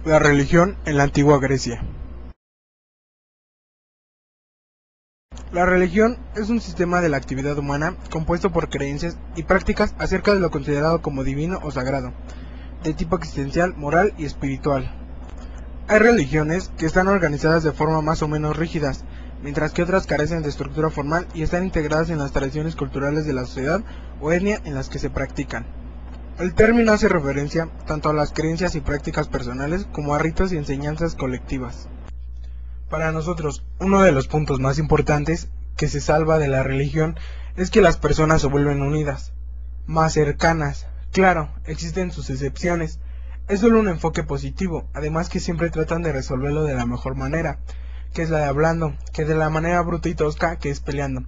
La religión en la antigua Grecia. La religión es un sistema de la actividad humana compuesto por creencias y prácticas acerca de lo considerado como divino o sagrado, de tipo existencial, moral y espiritual. Hay religiones que están organizadas de forma más o menos rígidas, mientras que otras carecen de estructura formal y están integradas en las tradiciones culturales de la sociedad o etnia en las que se practican. El término hace referencia tanto a las creencias y prácticas personales como a ritos y enseñanzas colectivas. Para nosotros, uno de los puntos más importantes que se salva de la religión es que las personas se vuelven unidas, más cercanas. Claro, existen sus excepciones. Es solo un enfoque positivo, además que siempre tratan de resolverlo de la mejor manera, que es la de hablando, que de la manera bruta y tosca, que es peleando.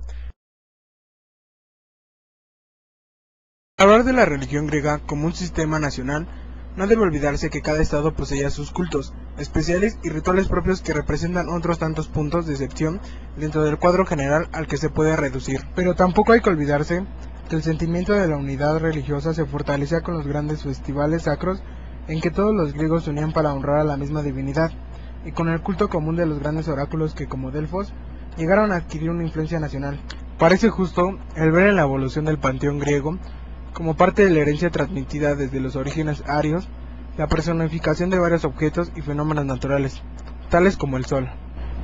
Hablar de la religión griega como un sistema nacional, no debe olvidarse que cada estado poseía sus cultos especiales y rituales propios que representan otros tantos puntos de excepción dentro del cuadro general al que se puede reducir. Pero tampoco hay que olvidarse que el sentimiento de la unidad religiosa se fortalecía con los grandes festivales sacros en que todos los griegos se unían para honrar a la misma divinidad, y con el culto común de los grandes oráculos que, como Delfos, llegaron a adquirir una influencia nacional. Parece justo el ver en la evolución del panteón griego, como parte de la herencia transmitida desde los orígenes arios, la personificación de varios objetos y fenómenos naturales, tales como el sol,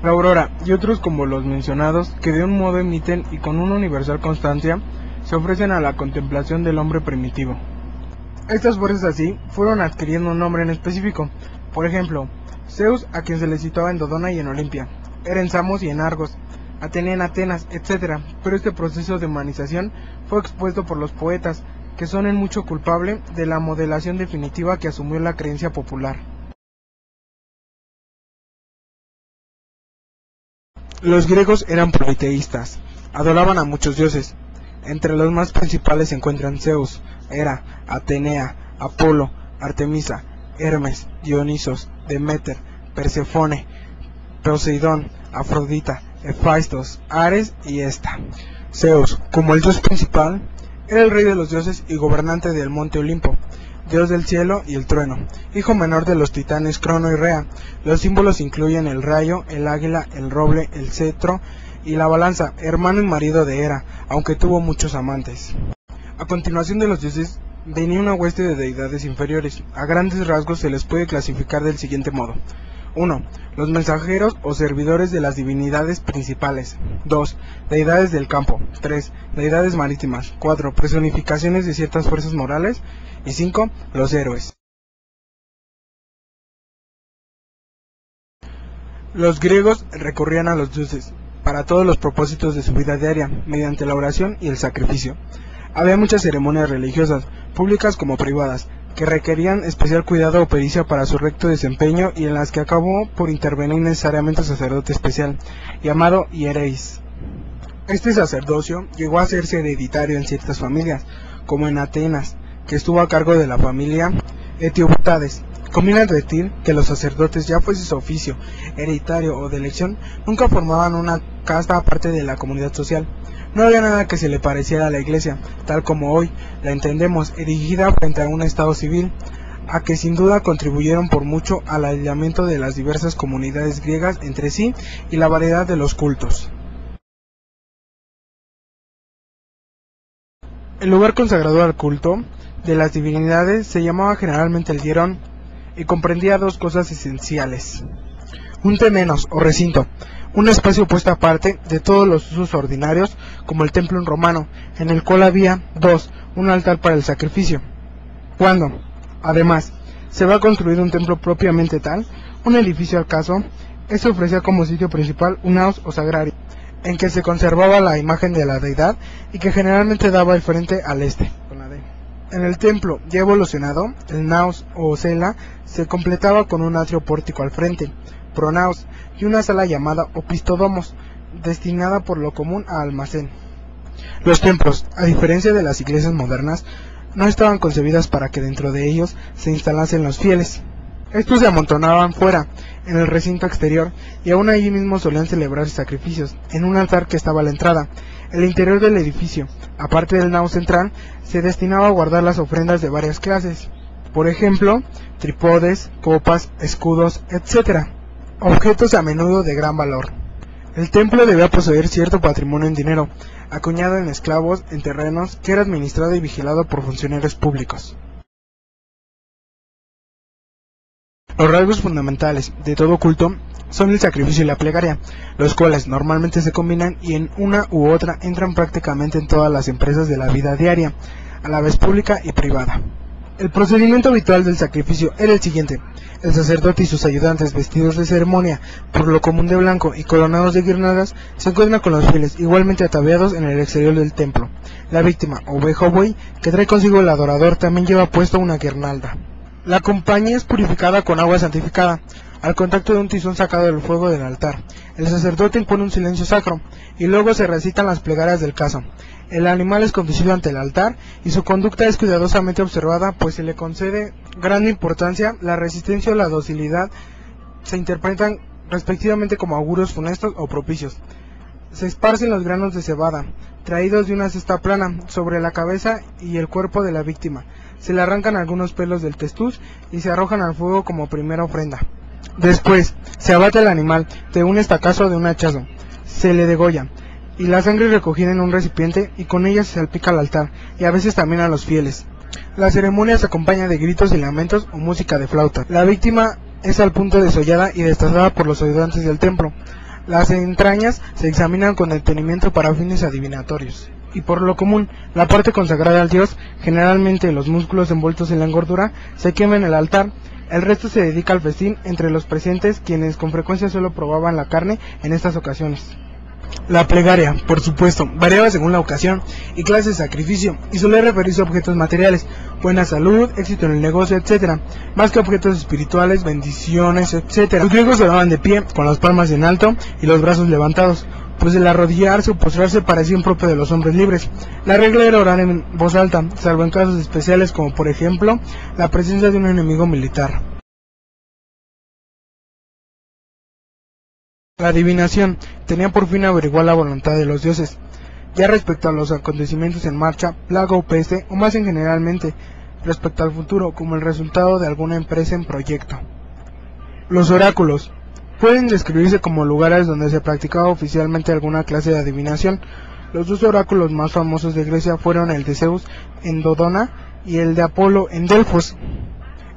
la aurora y otros como los mencionados, que de un modo emiten y con una universal constancia se ofrecen a la contemplación del hombre primitivo. Estas fuerzas así fueron adquiriendo un nombre en específico. Por ejemplo, Zeus, a quien se le situaba en Dodona y en Olimpia, Hera en Samos y en Argos, Atenea en Atenas, etc. Pero este proceso de humanización fue expuesto por los poetas, que son en mucho culpable de la modelación definitiva que asumió la creencia popular. Los griegos eran politeístas, adoraban a muchos dioses. Entre los más principales se encuentran Zeus, Hera, Atenea, Apolo, Artemisa, Hermes, Dionisos, Demeter, Persefone, Poseidón, Afrodita, Hefastos, Ares y Hesta. Zeus, como el dios principal, era el rey de los dioses y gobernante del monte Olimpo, dios del cielo y el trueno, hijo menor de los titanes Crono y Rea. Los símbolos incluyen el rayo, el águila, el roble, el cetro y la balanza, hermano y marido de Hera, aunque tuvo muchos amantes. A continuación de los dioses venía una hueste de deidades inferiores. A grandes rasgos se les puede clasificar del siguiente modo: 1. Los mensajeros o servidores de las divinidades principales. 2. Deidades del campo. 3. Deidades marítimas. 4. Personificaciones de ciertas fuerzas morales. Y 5. Los héroes. Los griegos recurrían a los dioses para todos los propósitos de su vida diaria, mediante la oración y el sacrificio. Había muchas ceremonias religiosas, públicas como privadas, que requerían especial cuidado o pericia para su recto desempeño y en las que acabó por intervenir necesariamente un sacerdote especial, llamado hiereis. Este sacerdocio llegó a hacerse hereditario en ciertas familias, como en Atenas, que estuvo a cargo de la familia Etioptades. Conviene advertir que los sacerdotes, ya fuese su oficio, hereditario o de elección, nunca formaban una casta aparte de la comunidad social. No había nada que se le pareciera a la iglesia, tal como hoy la entendemos, erigida frente a un estado civil, a que sin duda contribuyeron por mucho al aislamiento de las diversas comunidades griegas entre sí y la variedad de los cultos. El lugar consagrado al culto de las divinidades se llamaba generalmente el hierón y comprendía dos cosas esenciales: un temenos o recinto, un espacio puesto aparte de todos los usos ordinarios, como el templo romano, en el cual había 2. Un altar para el sacrificio. Cuando, además, se va a construir un templo propiamente tal, un edificio al caso, este ofrecía como sitio principal un naos o sagrario, en que se conservaba la imagen de la deidad y que generalmente daba el frente al este. En el templo ya evolucionado, el naos o cela se completaba con un atrio pórtico al frente, pronaos, y una sala llamada opistodomos, destinada por lo común a almacén. Los templos, a diferencia de las iglesias modernas, no estaban concebidas para que dentro de ellos se instalasen los fieles. Estos se amontonaban fuera, en el recinto exterior, y aún allí mismo solían celebrar sacrificios, en un altar que estaba a la entrada. El interior del edificio, aparte del naos central, se destinaba a guardar las ofrendas de varias clases. por ejemplo, trípodes, copas, escudos, etc. Objetos a menudo de gran valor. El templo debía poseer cierto patrimonio en dinero, acuñado en esclavos, en terrenos, que era administrado y vigilado por funcionarios públicos. Los rasgos fundamentales de todo culto son el sacrificio y la plegaria, los cuales normalmente se combinan y en una u otra entran prácticamente en todas las empresas de la vida diaria, a la vez pública y privada. El procedimiento habitual del sacrificio era el siguiente: el sacerdote y sus ayudantes, vestidos de ceremonia, por lo común de blanco y coronados de guirnaldas, se encuentran con los fieles, igualmente ataviados, en el exterior del templo. La víctima, oveja o buey, que trae consigo el adorador, también lleva puesto una guirnalda. La compañía es purificada con agua santificada, al contacto de un tizón sacado del fuego del altar. El sacerdote impone un silencio sacro, y luego se recitan las plegarias del caso. El animal es conducido ante el altar, y su conducta es cuidadosamente observada, pues se le concede gran importancia. La resistencia o la docilidad se interpretan respectivamente como augurios funestos o propicios. Se esparcen los granos de cebada, traídos de una cesta plana, sobre la cabeza y el cuerpo de la víctima. Se le arrancan algunos pelos del testuz y se arrojan al fuego como primera ofrenda. Después, se abate al animal de un estacazo o de un hachazo, se le degolla, y la sangre es recogida en un recipiente y con ella se salpica al altar, y a veces también a los fieles. La ceremonia se acompaña de gritos y lamentos o música de flauta. La víctima es al punto desollada y destazada por los ayudantes del templo. Las entrañas se examinan con detenimiento para fines adivinatorios. Y por lo común, la parte consagrada al dios, generalmente los músculos envueltos en la engordura, se quema en el altar. El resto se dedica al festín entre los presentes, quienes con frecuencia solo probaban la carne en estas ocasiones. La plegaria, por supuesto, variaba según la ocasión y clase de sacrificio, y solía referirse a objetos materiales, buena salud, éxito en el negocio, etc., más que objetos espirituales, bendiciones, etc. Los griegos oraban de pie, con las palmas en alto y los brazos levantados, pues el arrodillarse o postrarse parecía impropio de los hombres libres. La regla era orar en voz alta, salvo en casos especiales como por ejemplo la presencia de un enemigo militar. La adivinación tenía por fin averiguar la voluntad de los dioses, ya respecto a los acontecimientos en marcha, plaga o peste, o más en generalmente respecto al futuro, como el resultado de alguna empresa en proyecto. Los oráculos pueden describirse como lugares donde se practicaba oficialmente alguna clase de adivinación. Los dos oráculos más famosos de Grecia fueron el de Zeus en Dodona y el de Apolo en Delfos.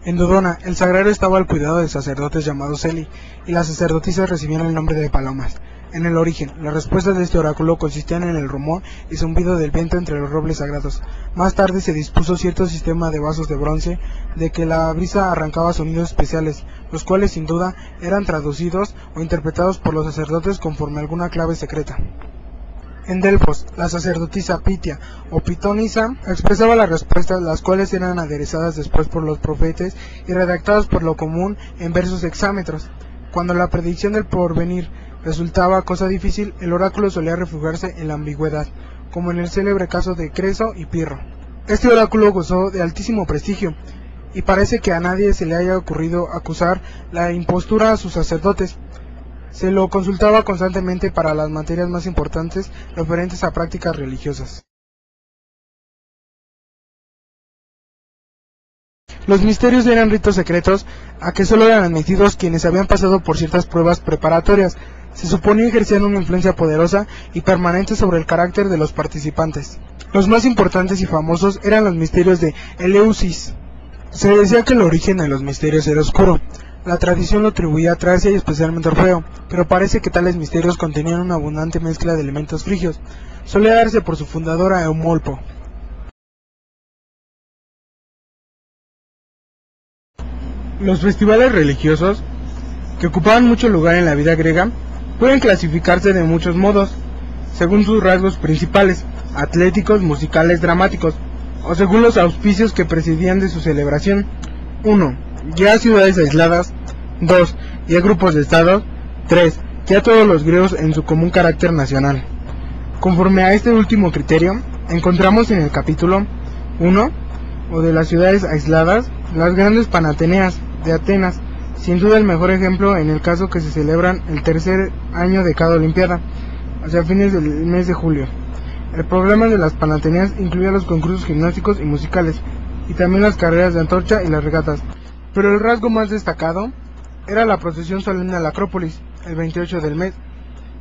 En Dodona, el sagrario estaba al cuidado de sacerdotes llamados Eli, y las sacerdotisas recibían el nombre de palomas. En el origen, las respuestas de este oráculo consistían en el rumor y zumbido del viento entre los robles sagrados. Más tarde se dispuso cierto sistema de vasos de bronce, de que la brisa arrancaba sonidos especiales, los cuales sin duda eran traducidos o interpretados por los sacerdotes conforme a alguna clave secreta. En Delfos, la sacerdotisa Pitia o Pitonisa expresaba las respuestas, las cuales eran aderezadas después por los profetas y redactadas por lo común en versos hexámetros. Cuando la predicción del porvenir resultaba cosa difícil, el oráculo solía refugiarse en la ambigüedad, como en el célebre caso de Creso y Pirro. Este oráculo gozó de altísimo prestigio, y parece que a nadie se le haya ocurrido acusar la impostura a sus sacerdotes. Se lo consultaba constantemente para las materias más importantes referentes a prácticas religiosas. Los misterios eran ritos secretos a que solo eran admitidos quienes habían pasado por ciertas pruebas preparatorias. Se suponía ejercían una influencia poderosa y permanente sobre el carácter de los participantes. Los más importantes y famosos eran los misterios de Eleusis. Se decía que el origen de los misterios era oscuro. La tradición lo atribuía a Tracia y especialmente a Orfeo, pero parece que tales misterios contenían una abundante mezcla de elementos frigios. Solía darse por su fundadora Eumolpo. Los festivales religiosos, que ocupaban mucho lugar en la vida griega, pueden clasificarse de muchos modos, según sus rasgos principales, atléticos, musicales, dramáticos, o según los auspicios que presidían de su celebración. 1. Ya ciudades aisladas. 2. Ya grupos de estados. 3. Ya todos los griegos en su común carácter nacional. Conforme a este último criterio, encontramos en el capítulo 1, o de las ciudades aisladas, las grandes panateneas de Atenas, sin duda el mejor ejemplo en el caso que se celebran el tercer año de cada olimpiada, hacia fines del mes de julio. El programa de las panateneas incluía los concursos gimnásticos y musicales, y también las carreras de antorcha y las regatas. Pero el rasgo más destacado era la procesión solemne a la Acrópolis, el 28 del mes,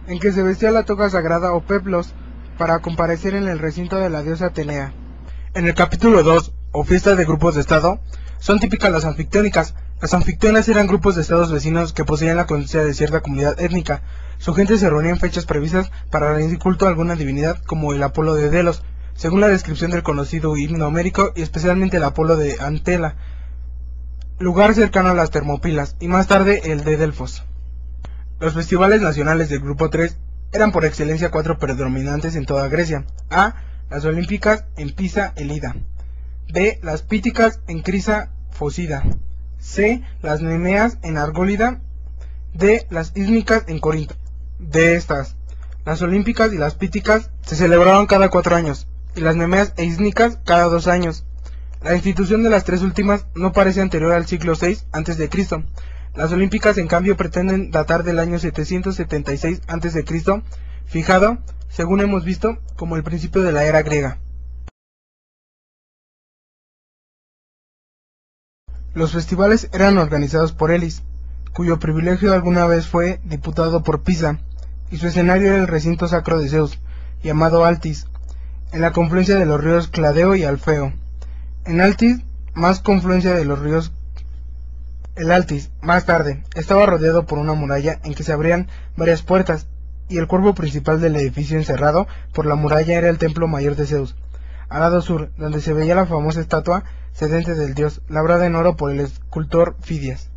en que se vestía la toga sagrada o peplos para comparecer en el recinto de la diosa Atenea. En el capítulo 2, o fiesta de grupos de estado, son típicas las anfictiónicas. Las anfictionas eran grupos de estados vecinos que poseían la conciencia de cierta comunidad étnica. Su gente se reunía en fechas previstas para rendir culto a alguna divinidad, como el Apolo de Delos, según la descripción del conocido himno homérico, y especialmente el Apolo de Antela, lugar cercano a las Termópilas, y más tarde el de Delfos. Los festivales nacionales del grupo 3 eran por excelencia 4 predominantes en toda Grecia. A. Las olímpicas en Pisa, Elida. B. Las píticas en Crisa, Focida. C. Las nemeas en Argólida. D. Las ísmicas en Corinto. De estas, las olímpicas y las píticas se celebraban cada 4 años, y las nemeas e ísmicas cada 2 años. La institución de las tres últimas no parece anterior al siglo VI a.C. Las olímpicas, en cambio, pretenden datar del año 776 a.C., fijado, según hemos visto, como el principio de la era griega. Los festivales eran organizados por Elis, cuyo privilegio alguna vez fue diputado por Pisa, y su escenario era el recinto sacro de Zeus, llamado Altis, en la confluencia de los ríos Cladeo y Alfeo. En Altis, más confluencia de los ríos. El Altis, más tarde, estaba rodeado por una muralla en que se abrían varias puertas, y el cuerpo principal del edificio encerrado por la muralla era el templo mayor de Zeus, al lado sur, donde se veía la famosa estatua sedente del dios, labrada en oro por el escultor Fidias.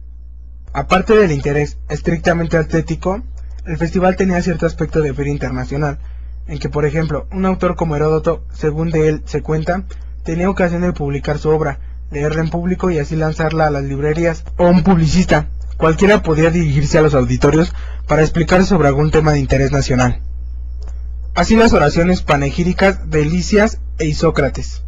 Aparte del interés estrictamente atlético, el festival tenía cierto aspecto de feria internacional, en que, por ejemplo, un autor como Heródoto, según de él se cuenta, tenía ocasión de publicar su obra, leerla en público y así lanzarla a las librerías, o un publicista, cualquiera podía dirigirse a los auditorios para explicar sobre algún tema de interés nacional. Así las oraciones panegíricas de Lisias e Isócrates.